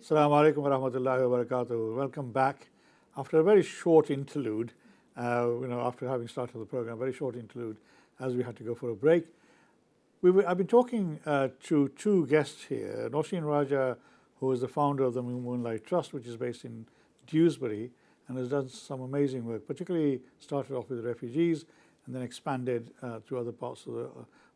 Assalamu alaikum wa rahmatullahi wa barakatuh. Welcome back. After a very short interlude, after having started the program, very short interlude, as we had to go for a break. I've been talking to two guests here. Nosheen Raja, who is the founder of the Moonlight Trust, which is based in Dewsbury, and has done some amazing work, particularly started off with refugees and then expanded to other parts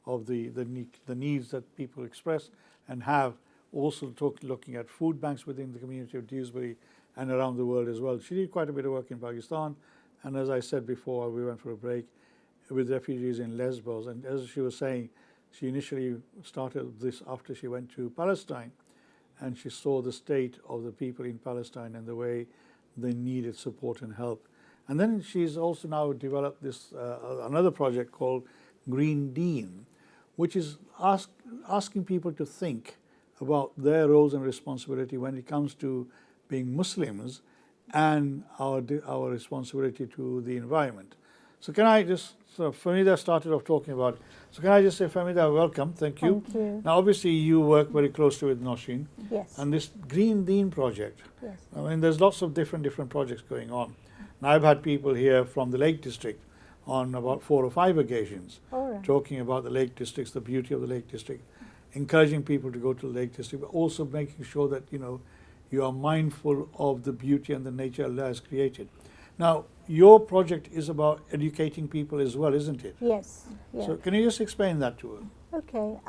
of the needs that people express, and have also looking at food banks within the community of Dewsbury and around the world as well. She did quite a bit of work in Pakistan, and as I said before, we went for a break with refugees in Lesbos. And as she was saying, she initially started this after she went to Palestine, and she saw the state of the people in Palestine and the way they needed support and help. And then she's also now developed this another project called Green Deen, which is asking people to think about their roles and responsibility when it comes to being Muslims and our responsibility to the environment. So can I just, Famida started off talking about, so can I just say, Famida, welcome, thank you. Thank you. Now obviously you work very closely with Nosheen. Yes. And this Green Deen project, Yes. I mean there's lots of different projects going on. Now I've had people here from the Lake District on about 4 or 5 occasions, talking about the Lake Districts, the beauty of the Lake District, encouraging people to go to the Lake District, but also making sure that you are mindful of the beauty and the nature Allah has created. Now, your project is about educating people as well, isn't it? Yes. Yeah. So can you just explain that to her? Okay.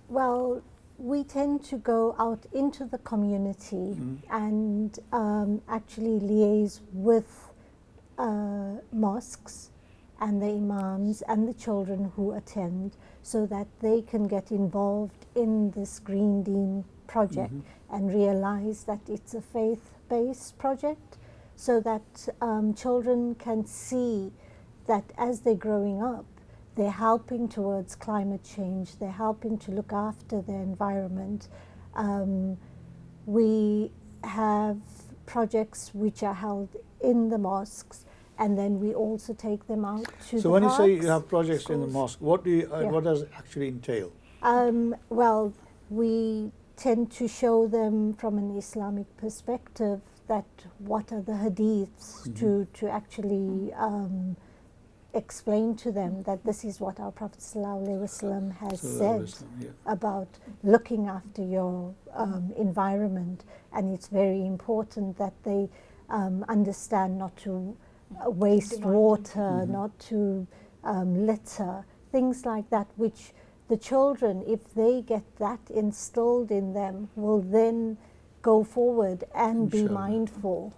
Well, we tend to go out into the community and actually liaise with mosques and the imams and the children who attend, so that they can get involved in this Green Deen project and realize that it's a faith-based project, so that children can see that as they're growing up, they're helping towards climate change, they're helping to look after their environment. We have projects which are held in the mosques, and then we also take them out to so the when parks, you say you have projects schools. in the mosque, what does it actually entail? Well, we tend to show them from an Islamic perspective that what are the hadiths to actually explain to them that this is what our Prophet ﷺ has said about looking after your environment, and it's very important that they understand not to waste water, not to litter, things like that, which the children, if they get that instilled in them, will then go forward and be mindful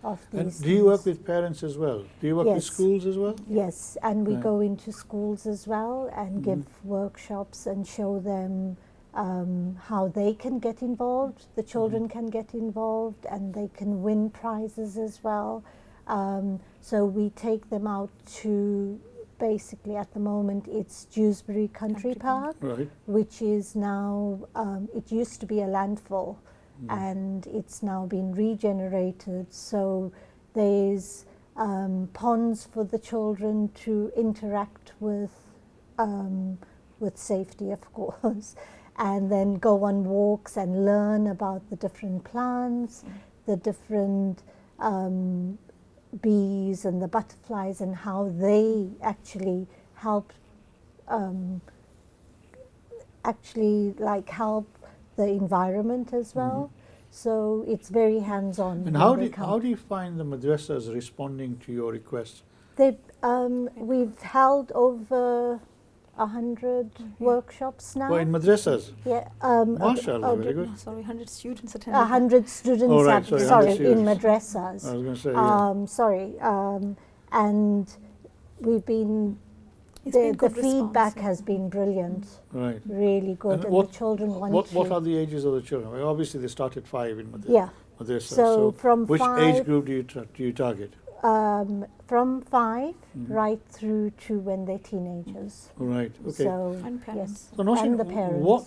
of these things. And do you work with parents as well? Do you work with schools as well? Yes, and we go into schools as well and give workshops and show them how they can get involved. The children can get involved and they can win prizes as well. So we take them out to, basically at the moment it's Dewsbury Country Park, which is now, it used to be a landfill, and it's now been regenerated. So there's ponds for the children to interact with safety, of course, and then go on walks and learn about the different plants, the different bees and the butterflies, and how they actually help help the environment as well. So it's very hands-on. And how do you find the madrasas responding to your requests? We've held over 100 workshops now. Well, in madrasas? Yeah. MashaAllah, very good. Sorry, 100 students attended. 100 students, oh, right, sorry, in madrasas. I was going to say, and we've been, the feedback has been brilliant. Right. Really good. And the children want what are the ages of the children? Well, obviously, they start at 5 in madrasa. Yeah. So from which 5, age group do you target? From 5 right through to when they're teenagers. Right. Okay. So, and parents. So Nosheen, and the parents. what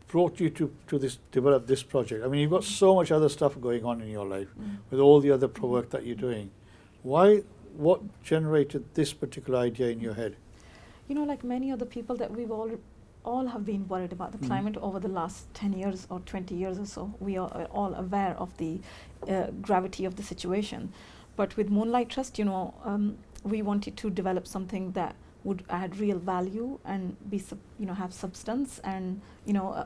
brought you to develop this project? I mean, you've got so much other stuff going on in your life with all the other work that you're doing. What generated this particular idea in your head? You know, like many other people that we've all all have been worried about the climate over the last 10 years or 20 years or so. We are all aware of the gravity of the situation. But with Moonlight Trust, we wanted to develop something that would add real value and be, have substance and,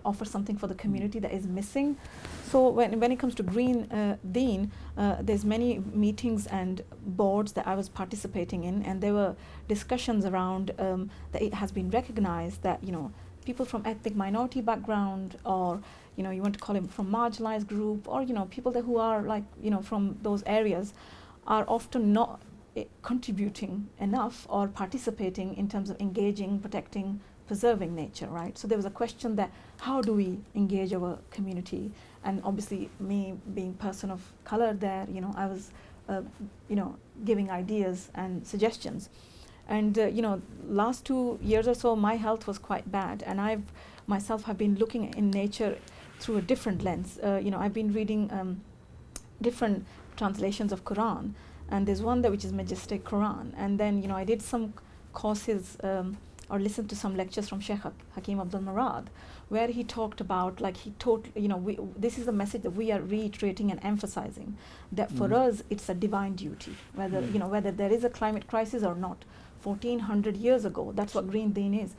offer something for the community that is missing. So when it comes to Green Dean, there's many meetings and boards that I was participating in, and there were discussions around that it has been recognized that, people from ethnic minority background, or, you want to call it from marginalized group, or, people who are like, from those areas, are often not contributing enough or participating in terms of engaging, protecting, preserving nature, right? So there was a question that how do we engage our community? And obviously me being person of color there, I was, giving ideas and suggestions. And, last 2 years or so, my health was quite bad, and I've myself have been looking in nature through a different lens. I've been reading different translations of Quran, and there's one which is Majestic Quran. And then, I did some courses or listened to some lectures from Sheikh Hakim Abdul Murad, where he talked about, like, this is a message that we are reiterating and emphasizing, that for us it's a divine duty, whether whether there is a climate crisis or not. 1400 years ago, that's what Green Deen is.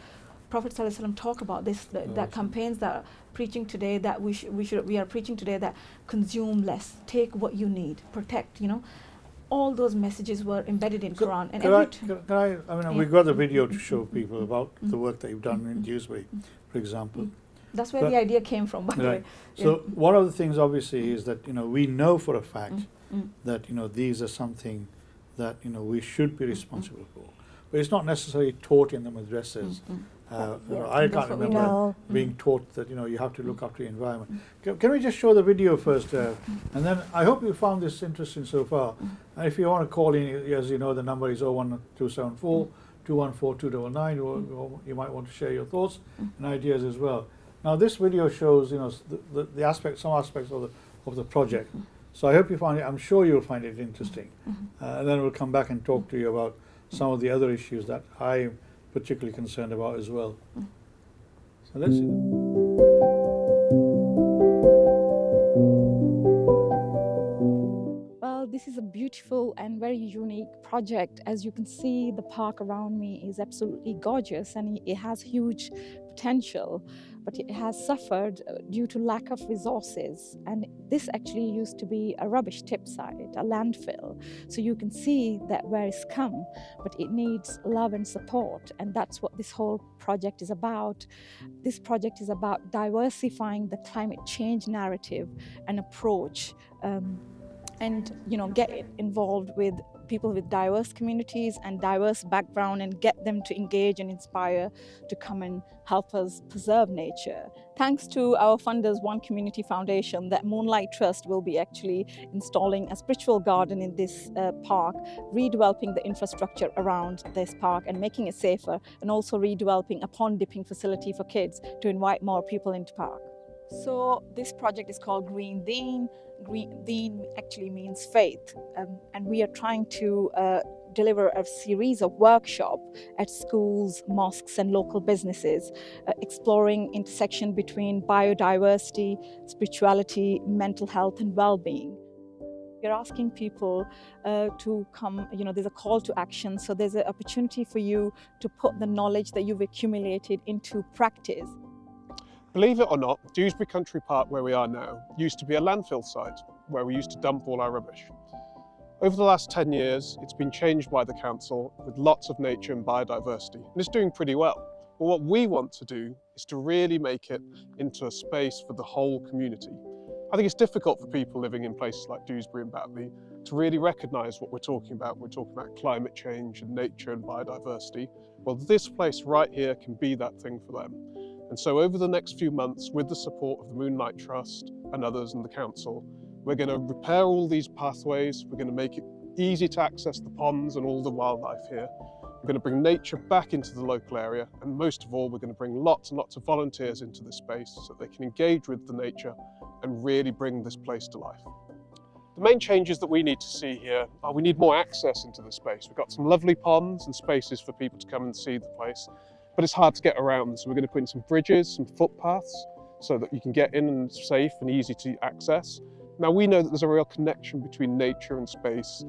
Prophet ﷺ talked about this, that campaigns that are preaching today, that we are preaching today, that consume less, take what you need, protect, all those messages were embedded in Quran. And we've got the video to show people about the work that you've done in Dewsbury, for example. That's where the idea came from, by the way. So one of the things, obviously, is that, we know for a fact that, these are something that, we should be responsible for. But it's not necessarily taught in the madrasas. I can't remember being taught that, you have to look after the environment. Can we just show the video first? And then I hope you found this interesting so far. And if you want to call in, as you know, the number is 01274 214 299. You might want to share your thoughts and ideas as well. Now, this video shows, some aspects of the project. So I hope you find it. I'm sure you'll find it interesting. And then we'll come back and talk to you about some of the other issues that I'm particularly concerned about as well. So let's see. Well, this is a beautiful and very unique project. As you can see, the park around me is absolutely gorgeous, and it has huge potential, but it has suffered due to lack of resources. And this actually used to be a rubbish tip site, a landfill. So you can see that where it's come, but it needs love and support. And that's what this whole project is about. This project is about diversifying the climate change narrative and approach, and get involved with people with diverse communities and diverse background, and get them to engage and inspire to come and help us preserve nature. Thanks to our funders, One Community Foundation, that Moonlight Trust will be actually installing a spiritual garden in this park, redeveloping the infrastructure around this park and making it safer, and also redeveloping a pond dipping facility for kids to invite more people into park. So this project is called Green Deen. Green Deen actually means faith, and we are trying to deliver a series of workshops at schools, mosques and local businesses, exploring intersection between biodiversity, spirituality, mental health and well-being. We're asking people to come, there's a call to action, so there's an opportunity for you to put the knowledge that you've accumulated into practice. Believe it or not, Dewsbury Country Park, where we are now, used to be a landfill site where we used to dump all our rubbish. Over the last 10 years, it's been changed by the council with lots of nature and biodiversity, and it's doing pretty well. But what we want to do is to really make it into a space for the whole community. I think it's difficult for people living in places like Dewsbury and Batley to really recognise what we're talking about. We're talking about climate change and nature and biodiversity. Well, this place right here can be that thing for them. And so over the next few months, with the support of the Moonlight Trust and others in the council, we're going to repair all these pathways. We're going to make it easy to access the ponds and all the wildlife here. We're going to bring nature back into the local area. And most of all, we're going to bring lots and lots of volunteers into this space so they can engage with the nature and really bring this place to life. The main changes that we need to see here are we need more access into the space. We've got some lovely ponds and spaces for people to come and see the place. but it's hard to get around. So we're going to put in some bridges, some footpaths, so that you can get in and it's safe and easy to access. Now we know that there's a real connection between nature and space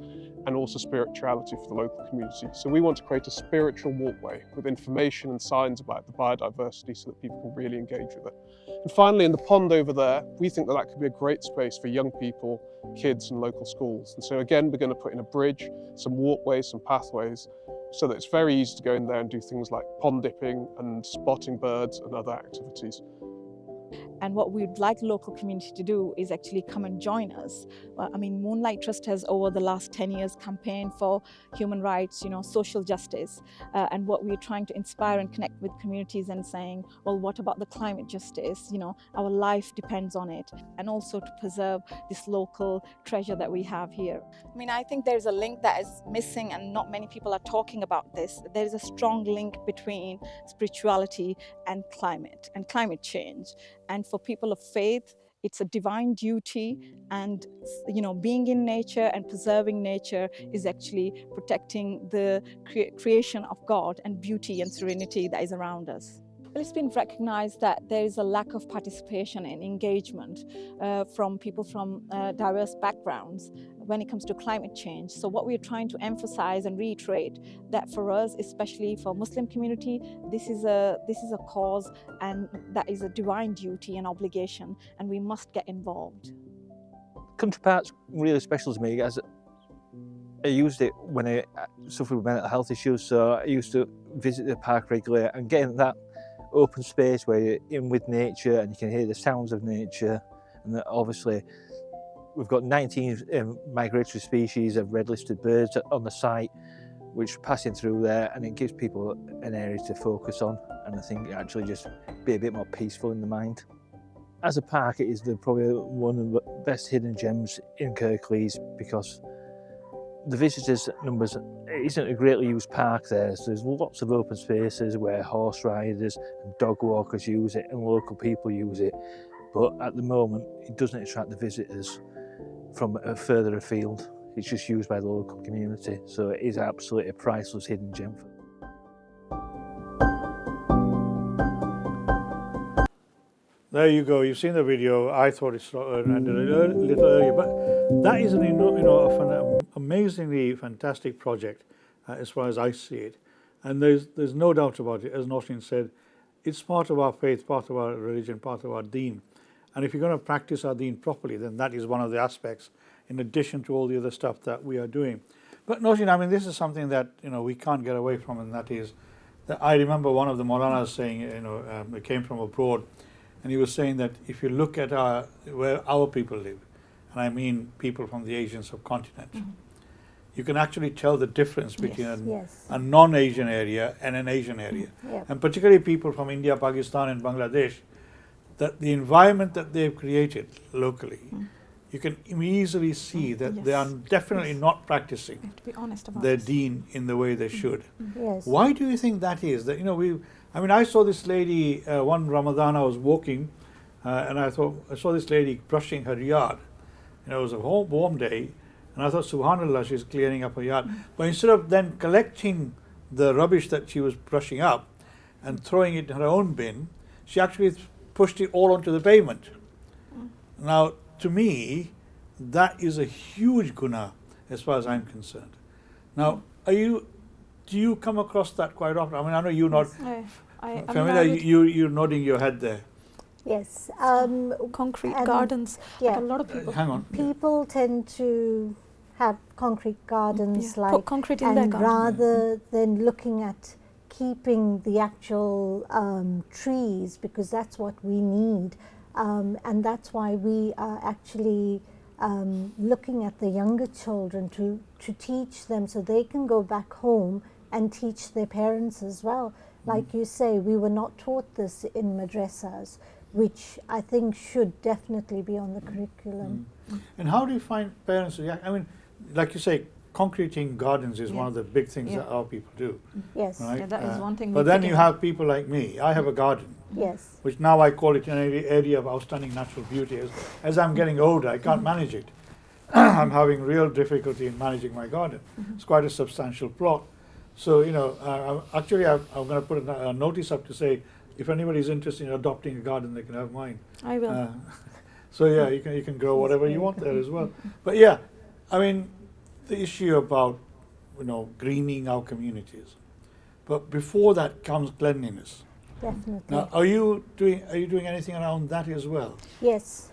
and also spirituality for the local community. So we want to create a spiritual walkway with information and signs about the biodiversity so that people can really engage with it. And finally, in the pond over there, we think that that could be a great space for young people, kids and local schools. And so again, we're going to put in a bridge, some walkways, some pathways, so that it's very easy to go in there and do things like pond dipping and spotting birds and other activities. And what we'd like the local community to do is actually come and join us. I mean, Moonlight Trust has over the last 10 years campaigned for human rights, social justice. And what we're trying to inspire and connect with communities and saying, well, what about the climate justice? Our life depends on it. And also to preserve this local treasure that we have here. I mean, I think there's a link that is missing and not many people are talking about this. There's a strong link between spirituality and climate change. And for people of faith, it's a divine duty, and being in nature and preserving nature is actually protecting the creation of God and beauty and serenity that is around us. Well, it's been recognized that there is a lack of participation and engagement from people from diverse backgrounds when it comes to climate change. So what we're trying to emphasize and reiterate that for us, especially for Muslim community, this is a cause, and that is a divine duty and obligation, and we must get involved. Country Park's really special to me, as I used it when I suffered with mental health issues, so I used to visit the park regularly, and getting that open space where you're in with nature and you can hear the sounds of nature. And obviously we've got 19 migratory species of red-listed birds on the site which are passing through there, and it gives people an area to focus on, and I think it actually just be a bit more peaceful in the mind. As a park, it is probably one of the best hidden gems in Kirklees, because the visitors numbers, it isn't a greatly used park there, so there's lots of open spaces where horse riders and dog walkers use it and local people use it, but at the moment it doesn't attract the visitors from further afield. It's just used by the local community, so it is absolutely a priceless hidden gem. There you go. You've seen the video. I thought it ended a little earlier, but that is an amazingly fantastic project as far as I see it. And there's no doubt about it. As Nausheen said, it's part of our faith, part of our religion, part of our deen. And if you're going to practice our deen properly, then that is one of the aspects, in addition to all the other stuff that we are doing. But Nausheen, I mean, this is something that we can't get away from, and that is that I remember one of the Maulanas saying, it came from abroad. And he was saying that if you look at where our people live, and I mean people from the Asian subcontinent, you can actually tell the difference between a non-Asian area and an Asian area. And particularly people from India, Pakistan and Bangladesh, that the environment that they've created locally, you can easily see that they are definitely not practicing to be honest about their this. deen in the way they should. Yes. Why do you think that is? That I saw this lady one Ramadan. I was walking, and I saw this lady brushing her yard. It was a warm day, and I thought, Subhanallah, she's clearing up her yard. But instead of then collecting the rubbish that she was brushing up and throwing it in her own bin, she actually pushed it all onto the pavement. Now, to me, that is a huge guna as far as I'm concerned. Now, do you come across that quite often? I mean, I know you're not familiar. You're nodding your head there. Yes. Concrete gardens. Yeah. A lot of people. Hang on. People tend to have concrete gardens, put concrete in their and garden. rather than looking at keeping the actual trees, because that's what we need, and that's why we are actually looking at the younger children to teach them, so they can go back home and teach their parents as well. Like you say, we were not taught this in madrasas, which I think should definitely be on the curriculum. And how do you find parents react? I mean, like you say, concreting gardens is one of the big things that our people do. Yes. Right? Yeah, that is one thing. But then you have people like me. I have a garden. Yes. Which now I call it an area of outstanding natural beauty. As I'm getting older, I can't manage it. I'm having real difficulty in managing my garden. It's quite a substantial plot. So, you know, actually I'm going to put a notice up to say, if anybody is interested in adopting a garden, they can have mine. I will. So yeah, you can grow whatever you want there as well. But yeah, I mean, the issue about, you know, greening our communities. But before that comes cleanliness. Definitely. Now, are you doing anything around that as well? Yes.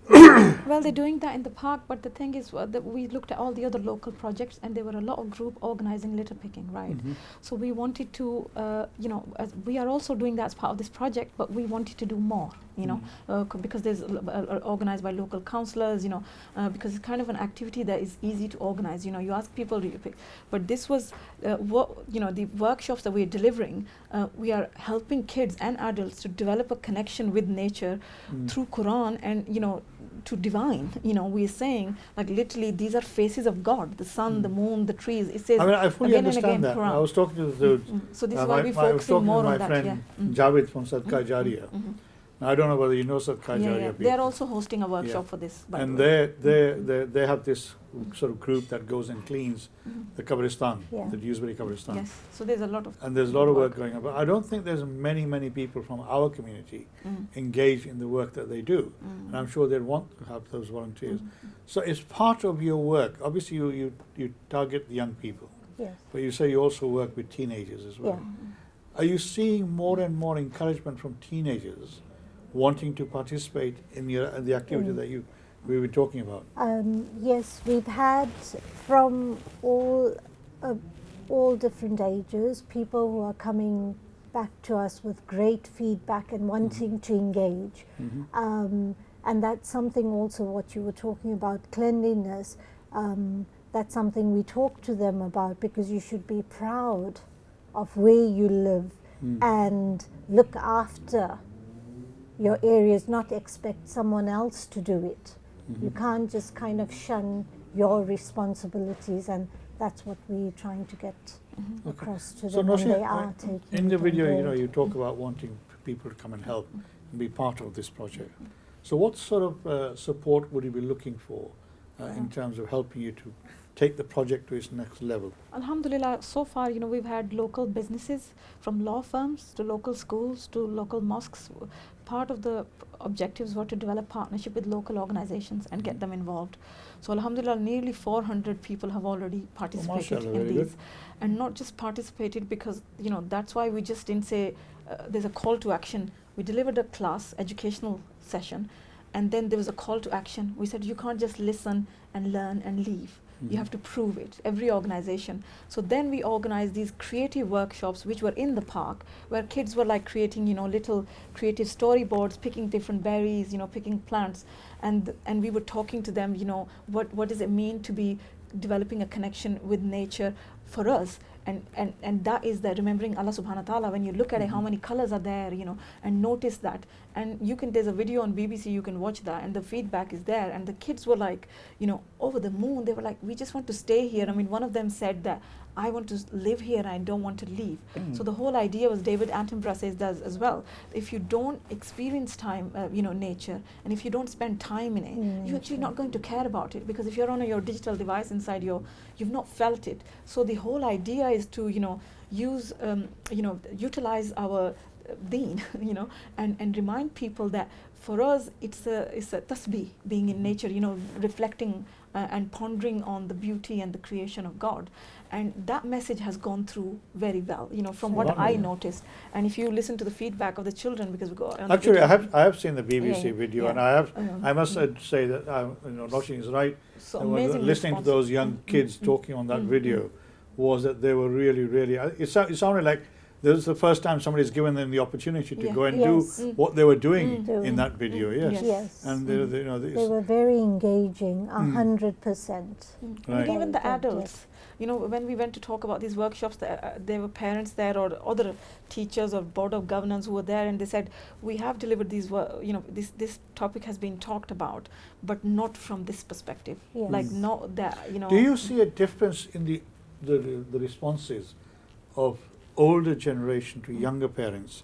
Well, they're doing that in the park, but the thing is that we looked at all the other local projects, and there were a lot of group organizing litter picking, right? So we wanted to, you know, as we are also doing that as part of this project, but we wanted to do more, you know, because there's organized by local councillors, you know, because it's kind of an activity that is easy to organize. You know, you ask people to pick, but this was what, you know, the workshops that we're delivering. We are helping kids and adults to develop a connection with nature through Quran and, you know, to divine. You know, we're saying, like, literally these are faces of God, the sun, the moon, the trees. It says, I mean, I fully again and understand again, that. Quran. I was talking to the So this is why we're focusing more on that. my friend Javed from Sadqa Jariya. Now, I don't know whether you know Sadqa Jariya people. They're also hosting a workshop for this. By And the way. they have this sort of group that goes and cleans the Qabristan, Yeah. the Dewsbury Qabristan. Yes, so there's a lot of. And there's a lot of work going on. But I don't think there's many people from our community engaged in the work that they do. And I'm sure they'd want to have those volunteers. So it's part of your work. Obviously, you target the young people, Yes. but you say you also work with teenagers as well. Yeah. Are you seeing more and more encouragement from teenagers wanting to participate in the activity that we were talking about? Yes, we've had from all different ages people who are coming back to us with great feedback and wanting to engage. And that's something also what you were talking about, cleanliness. That's something we talk to them about, because you should be proud of where you live and look after your areas, not expect someone else to do it. You can't just kind of shun your responsibilities, and that's what we're trying to get across to So them, and Nosheen, they are taking in the it on video, you board. know, you talk about wanting people to come and help and be part of this project. So what sort of support would you be looking for in terms of helping you to take the project to its next level? Alhamdulillah, so far, you know, we've had local businesses, from law firms to local schools to local mosques. Part of the objectives were to develop partnership with local organizations and get them involved. So alhamdulillah, nearly 400 people have already participated mashallah, in very these. good. And not just participated because, you know, that's why we just didn't say there's a call to action. We delivered a class, educational session, and then there was a call to action. We said, you can't just listen and learn and leave. You have to prove it, every organization. So then we organized these creative workshops which were in the park, where kids were like creating, you know, little creative storyboards, picking different berries, you know, picking plants. And we were talking to them, you know, what does it mean to be developing a connection with nature for us? And that is the remembering Allah subhanahu wa ta'ala. When you look at it, how many colors are there, you know, and notice that. And there's a video on BBC, you can watch that, and the feedback is there. And the kids were like, you know, over the moon. They were like, we just want to stay here. I mean, one of them said that, I want to live here and I don't want to leave. So the whole idea was, David Attenborough says that as well. If you don't experience time, you know, nature, and if you don't spend time in it, you're actually not going to care about it, because if you're on your digital device inside you've not felt it. So the whole idea is to, you know, use, you know, utilize our deen, you know, and remind people that for us it's a tasbih, being in nature, you know, reflecting and pondering on the beauty and the creation of God. And that message has gone through very well, you know, from what I noticed. And if you listen to the feedback of the children, because we go on Actually, the I have seen the BBC video, and I must say that you know, Nosheen is right. so And amazing listening to response. those young kids talking on that video was that they were really. It sounded like this is the first time somebody's given them the opportunity to go and do what they were doing in that video. Yes. Yes. And you know, They were very engaging, 100%. Right. And even the Very good, adults, you know, when we went to talk about these workshops, there were parents there or other teachers or board of governors who were there, and they said, we have delivered these, you know, this topic has been talked about, but not from this perspective. Yes. Like, no, that, you know. Do you see a difference in the responses of older generation to younger parents?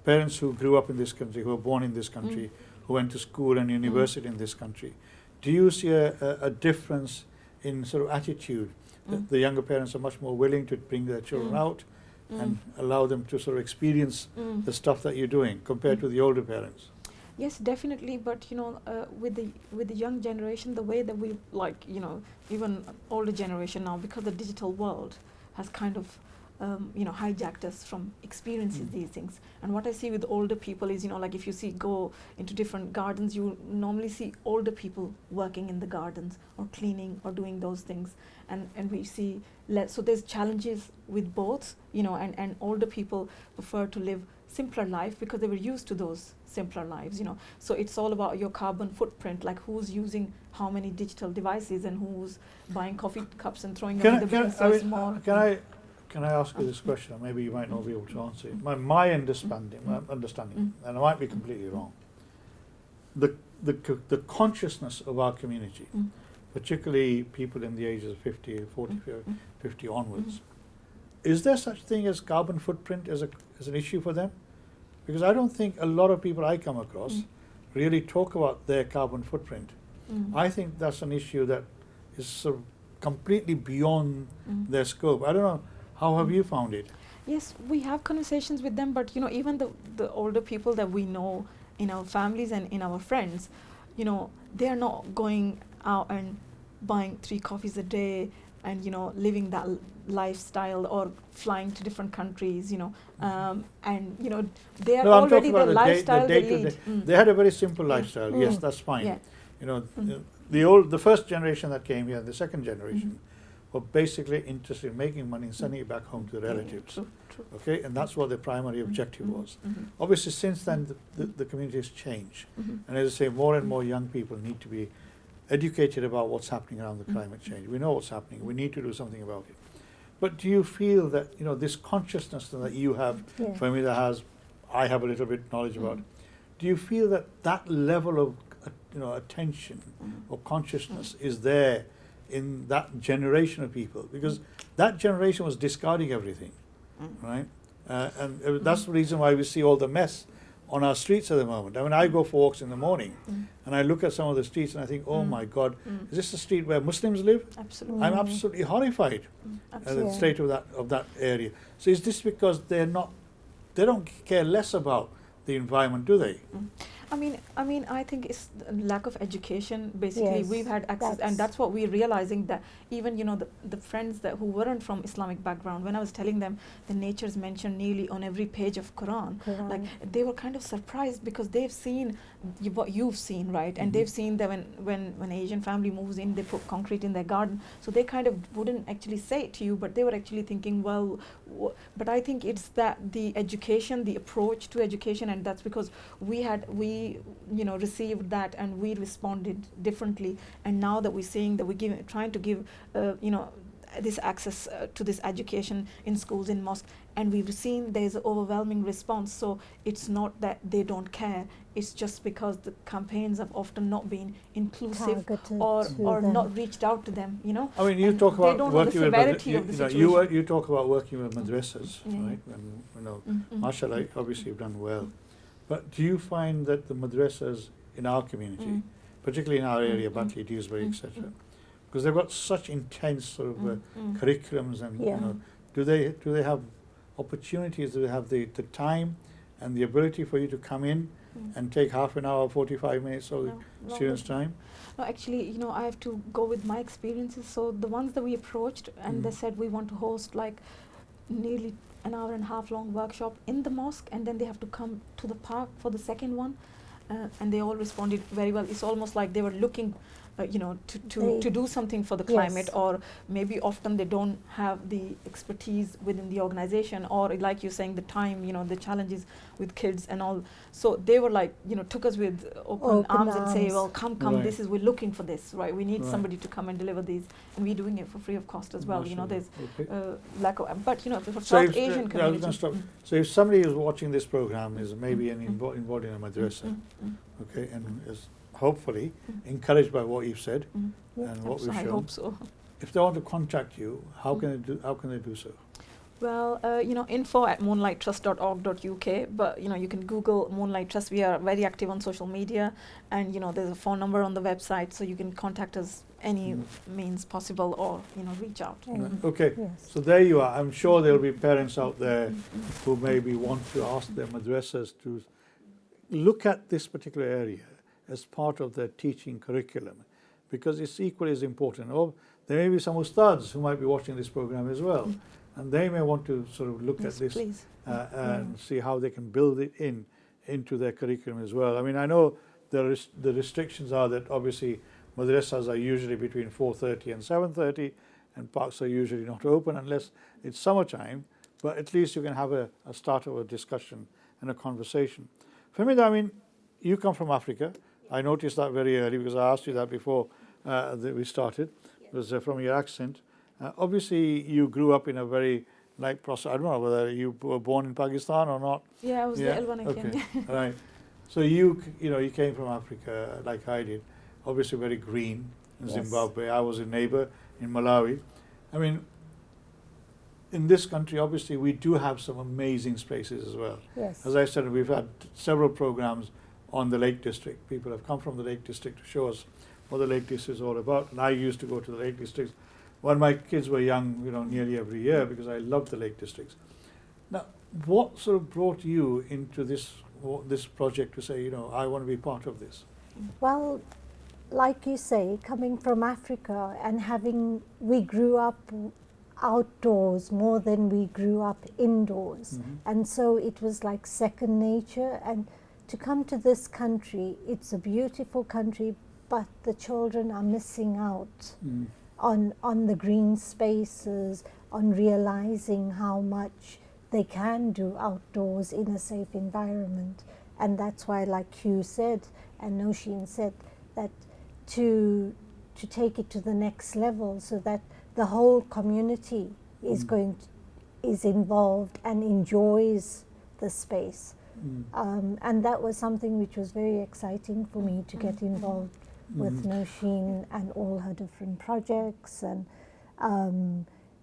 Parents who grew up in this country, who were born in this country, who went to school and university in this country. Do you see a difference in sort of attitude. The younger parents are much more willing to bring their children out and allow them to sort of experience the stuff that you're doing compared to the older parents. Yes, definitely. But with the young generation, the way that we even older generation now, because the digital world has kind of hijacked us from experiencing these things. And what I see with older people is, like if you go into different gardens, you normally see older people working in the gardens or cleaning or doing those things. And we see less. So there's challenges with both, and older people prefer to live simpler life because they were used to those simpler lives, So it's all about your carbon footprint, like who's using how many digital devices and who's buying coffee cups and throwing them in the bin. So it's more. Can I ask you this question? Maybe you might not be able to answer it. My understanding, and I might be completely wrong. The consciousness of our community, particularly people in the ages of 50, 40, 50 onwards, is there such thing as carbon footprint as an issue for them? Because I don't think a lot of people I come across really talk about their carbon footprint. I think that's an issue that is sort of completely beyond their scope. I don't know. How have you found it? Yes, we have conversations with them, but even the older people that we know in our families and in our friends, they are not going out and buying 3 coffees a day and living that lifestyle or flying to different countries, and they are already the lifestyle they lead. They had a very simple lifestyle. Yes, that's fine. Yeah. The first generation that came here, the second generation, were basically interested in making money and sending it back home to the relatives. True. Okay, and that's what their primary objective was. Obviously, since then, the community has changed. And as I say, more and more young people need to be educated about what's happening around the climate change. We know what's happening. We need to do something about it. But do you feel that this consciousness that you have, Fahmida has, I have a little bit knowledge about, do you feel that level of attention or consciousness is there in that generation of people? Because that generation was discarding everything, right? And that's the reason why we see all the mess on our streets at the moment. I mean, I go for walks in the morning and I look at some of the streets and I think, oh my God, is this the street where Muslims live? Absolutely. I'm absolutely horrified at the state of that area. So is this because they don't care less about the environment, do they? I mean, I think it's lack of education. Basically, we've had access, and that's what we're realizing, that even the friends who weren't from Islamic background, when I was telling them the nature's mentioned nearly on every page of Quran, like they were kind of surprised because they've seen what you've seen, right? And they've seen that when an Asian family moves in, they put concrete in their garden, so they kind of wouldn't actually say it to you, but they were actually thinking, well, but I think it's that the education, the approach to education, and that's because we received that and we responded differently. And now that we're seeing that we're trying to give this access to this education in schools, in mosques, and we've seen there's an overwhelming response. So it's not that they don't care, it's just because the campaigns have often not been inclusive or not reached out to them, I mean, you talk about working with you talk about working with madrasas, right? And mashallah, obviously you've done well. But do you find that the madrasas in our community, particularly in our area, Batley, Dewsbury, etc., because they've got such intense sort of curriculums, and do they have opportunities? Do they have the time and the ability for you to come in and take half an hour, 45 minutes of the students' time? No, actually, I have to go with my experiences. So the ones that we approached, and they said we want to host like nearly an hour and a half long workshop in the mosque, and then they have to come to the park for the second one, and they all responded very well. It's almost like they were looking to do something for the climate, or maybe often they don't have the expertise within the organization, or like you're saying, the time, the challenges with kids and all. So they were like, took us with open arms and say, well, come, right. We're looking for this, right? We need somebody to come and deliver these, and we're doing it for free of cost as well. There's lack of, but for South Asian community. So if somebody who's watching this program is maybe involved in a madrasa, okay, and is hopefully encouraged by what you've said and what we've shown. I hope so. If they want to contact you, how can they do so? Well, info@moonlighttrust.org.uk, but you can Google Moonlight Trust. We are very active on social media, and there's a phone number on the website, so you can contact us any means possible, or reach out. Okay, Yes. so there you are. I'm sure there'll be parents out there who maybe want to ask their madrasas to look at this particular area as part of their teaching curriculum, because it's equally as important. Or there may be some ustads who might be watching this program as well, and they may want to sort of look at this and see how they can build it into their curriculum as well. I mean, I know the restrictions are that obviously madrasas are usually between 4:30 and 7:30, and parks are usually not open unless it's summertime, but at least you can have a start of a discussion and a conversation. Famida, I mean, you come from Africa. I noticed that very early because I asked you that before that we started. It was from your accent. Obviously, you grew up in a very process. I don't know whether you were born in Pakistan or not. Yeah, I was little when I okay. came. Right. So you came from Africa like I did. Obviously, very green in Zimbabwe. I was a neighbor in Malawi. I mean, in this country, obviously, we do have some amazing spaces as well. Yes. As I said, we've had several programs on the Lake District. People have come from the Lake District to show us what the Lake District is all about. And I used to go to the Lake Districts when my kids were young, nearly every year, because I loved the Lake Districts. Now, what sort of brought you into this project to say, I want to be part of this? Well, like you say, coming from Africa and we grew up outdoors more than we grew up indoors. And so it was like second nature. And to come to this country, it's a beautiful country, but the children are missing out on the green spaces, on realizing how much they can do outdoors in a safe environment. And that's why, like Hugh said, and Nosheen said, that to take it to the next level so that the whole community is is involved and enjoys the space. And that was something which was very exciting for me to get involved with Nosheen and all her different projects, and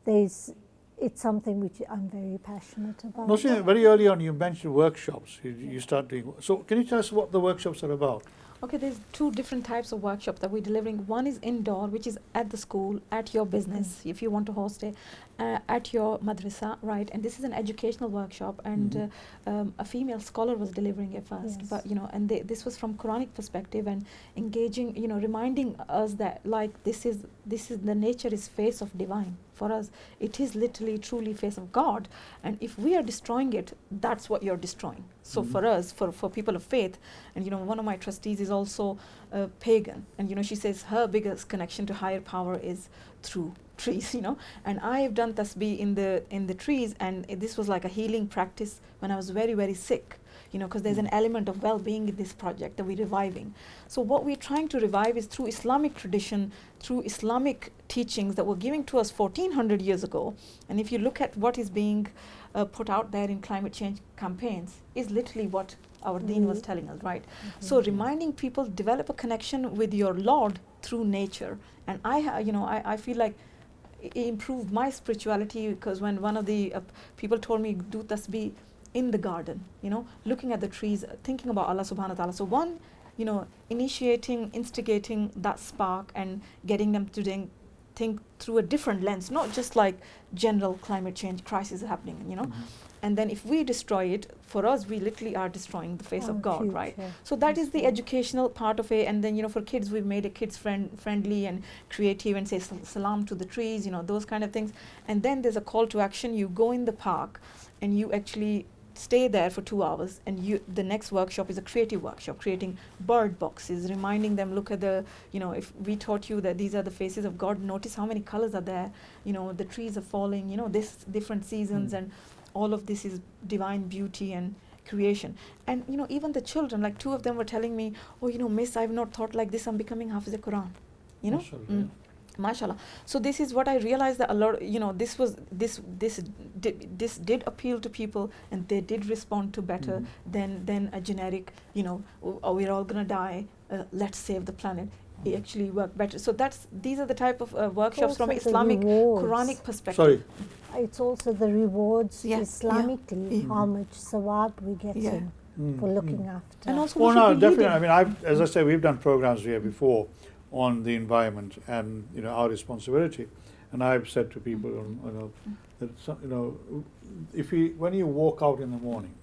it's something which I'm very passionate about. Nosheen, very early on you mentioned workshops. You start doing. So can you tell us what the workshops are about? Okay, there's two different types of workshops that we're delivering. One is indoor, which is at the school, at your business, if you want to host it, at your madrasa, right? And this is an educational workshop, and a female scholar was delivering it first. Yes. But and this was from Quranic perspective and engaging, reminding us that this is the nature is face of divine. For us, it is literally, truly face of God. And if we are destroying it, that's what you're destroying. So for us, for people of faith, and one of my trustees is also pagan, and she says her biggest connection to higher power is through trees, and I have done tasbih in the trees, and this was like a healing practice when I was very, very sick, because there's an element of well-being in this project that we're reviving. So what we're trying to revive is through Islamic tradition, through Islamic teachings that were given to us 1400 years ago. And if you look at what is being put out there in climate change campaigns, is literally what our deen was telling us, right? So reminding people, develop a connection with your Lord through nature. And I feel like it improved my spirituality, because when one of the people told me, do tasbih in the garden, looking at the trees, thinking about Allah subhanahu wa ta'ala. So one, instigating that spark and getting them to think through a different lens, not just like general climate change crisis happening, And then if we destroy it, for us, we literally are destroying the face of God, right? So that is the educational part of it. And then, for kids, we've made it kids friendly and creative, and say salam to the trees, those kind of things. And then there's a call to action. You go in the park and you actually stay there for 2 hours, and the next workshop is a creative workshop, creating bird boxes, reminding them, look at the, if we taught you that these are the faces of God, notice how many colors are there, the trees are falling, this different seasons, and all of this is divine beauty and creation. And even the children, like 2 of them were telling me, oh, miss, I've not thought like this, I'm becoming Hafiz Quran, Mashallah. So this is what I realized, that a lot, this did appeal to people, and they did respond to better than a generic, oh, we're all gonna die, let's save the planet. actually work better. So these are the type of workshops Also from the Islamic rewards. Quranic perspective. Sorry. It's also the rewards Yeah, yeah, Islamically, yeah. how much sawab we get Yeah. for looking after. And also, Well, we should no, be definitely. leading. I mean, as I said, we've done programs here before on the environment and our responsibility. And I've said to people, that when you walk out in the morning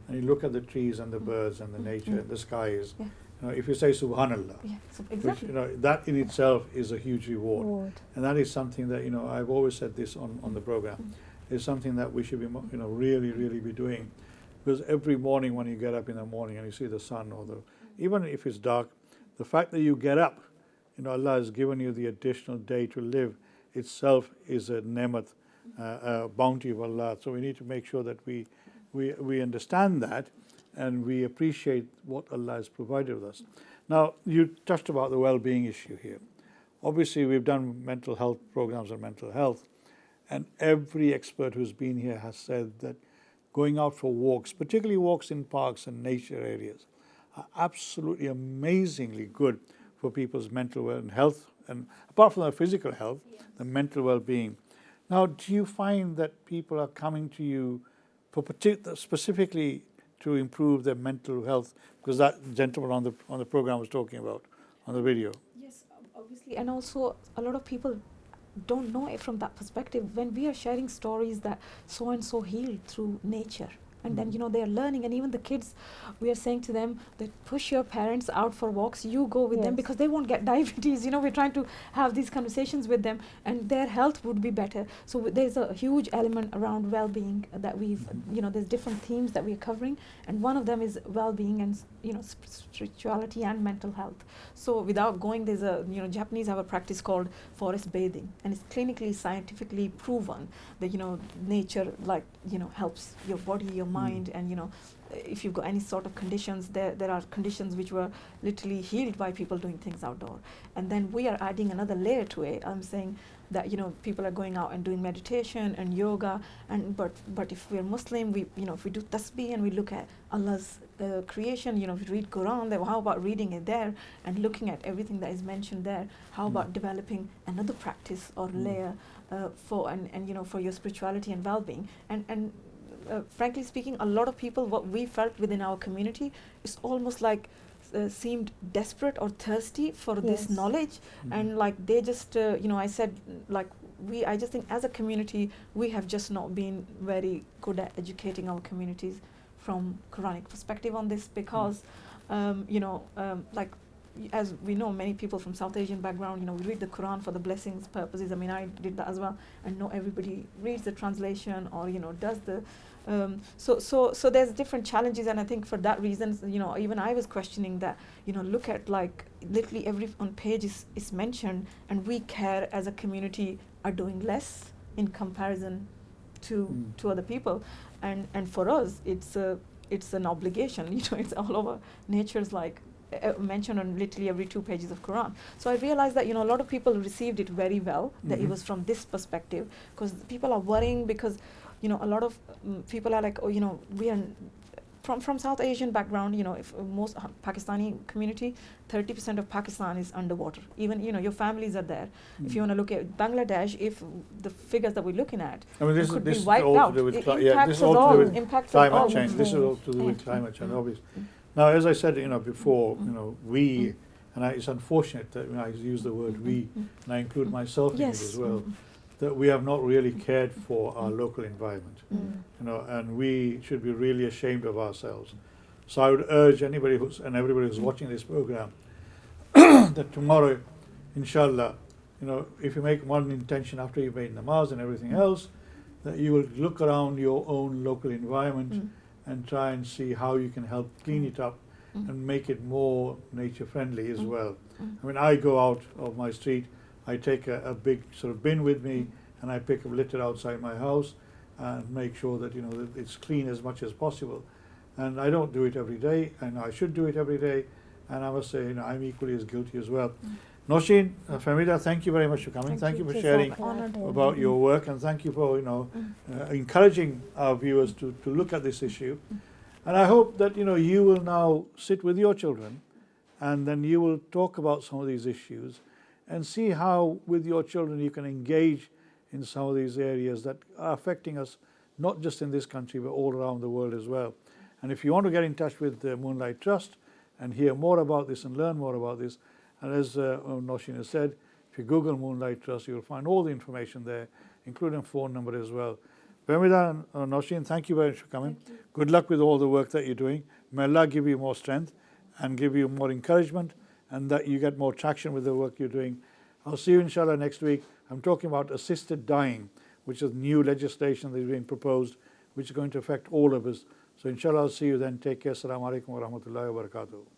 and you look at the trees and the birds and the nature and the skies, if you say Subhanallah, Yeah, so which, exactly. that in itself is a huge reward. Reward. And that is something that I've always said this on the program. Is something that we should be really be doing, because every morning when you get up in the morning and you see the sun, or even if it's dark, the fact that you get up, Allah has given you the additional day to live itself is a nemat, a bounty of Allah. So we need to make sure that we understand that and we appreciate what Allah has provided us. Now, you touched about the well-being issue here. Obviously, we've done mental health programs on mental health, and every expert who's been here has said that going out for walks, particularly walks in parks and nature areas, are absolutely amazingly good for people's mental health, and apart from their physical health, the mental well-being. Now, do you find that people are coming to you for specifically to improve their mental health? Because that gentleman on the program was talking about on the video. Yes, obviously, and also a lot of people don't know it from that perspective. When we are sharing stories that so and so healed through nature, and then they are learning, and even the kids, we are saying to them that push your parents out for walks, you go with them, because they won't get diabetes. We're trying to have these conversations with them, and their health would be better. So there's a huge element around well-being that we've there's different themes that we're covering, and one of them is well-being and spirituality and mental health. So without going, there's a Japanese have a practice called forest bathing, and it's clinically scientifically proven that nature helps your body, your mind, and if you've got any sort of conditions, there are conditions which were literally healed by people doing things outdoor. And then we are adding another layer to it. I'm saying that people are going out and doing meditation and yoga, but if we're Muslim, we if we do tasbih and we look at Allah's creation, we read Quran, then how about reading it there and looking at everything that is mentioned there? How about developing another practice or layer for for your spirituality and well-being? And frankly speaking, a lot of people, what we felt within our community is almost like seemed desperate or thirsty for this knowledge, and they just I said, I just think as a community we have just not been very good at educating our communities from Quranic perspective on this, because as we know, many people from South Asian background, we read the Quran for the blessings purposes. I mean, I did that as well, and not everybody reads the translation or does the so there's different challenges, and I think for that reason, even I was questioning that. Look at literally every on page is mentioned, and we care as a community are doing less in comparison to other people, and for us it's an obligation. It's all over. Nature's mentioned on literally every 2 pages of Quran. So I realized that a lot of people received it very well, that it was from this perspective, because people are worrying, because a lot of people are like, we are from South Asian background, if most Pakistani community, 30% of Pakistan is underwater. Even your families are there. If you want to look at Bangladesh, if the figures that we're looking at, this could is be wiped all out. to do with It this is impacts us all all. to do with Impacts us all. climate change. This is all to do with climate change, obviously. Now, as I said, before, we, and it's unfortunate that I use the word we, and I include myself in it as well, that we have not really cared for our local environment, and we should be really ashamed of ourselves. So I would urge anybody and everybody who's watching this program that tomorrow, inshallah, if you make one intention after you've made namaz and everything else, that you will look around your own local environment and try and see how you can help clean it up and make it more nature friendly as well. I mean, I go out of my street, I take a big sort of bin with me, and I pick up litter outside my house and make sure that that it's clean as much as possible. And I don't do it every day, and I should do it every day. And I must say, I'm equally as guilty as well. Nosheen, Famida, thank you very much for coming. Thank you for sharing about your work, and thank you for encouraging our viewers to look at this issue. And I hope that you will now sit with your children and then you will talk about some of these issues and see how with your children you can engage in some of these areas that are affecting us not just in this country but all around the world as well. And if you want to get in touch with the Moonlight Trust and hear more about this and learn more about this, and as Noshin has said, if you Google Moonlight Trust, you'll find all the information there, including phone number as well. Pemida and Noshin, thank you very much for coming. Good luck with all the work that you're doing. May Allah give you more strength and give you more encouragement, and that you get more traction with the work you're doing. I'll see you inshallah next week. I'm talking about assisted dying, which is new legislation that is being proposed, which is going to affect all of us. So inshallah I'll see you then. Take care. Assalamu alaikum wa rahmatullahi wa barakatuh.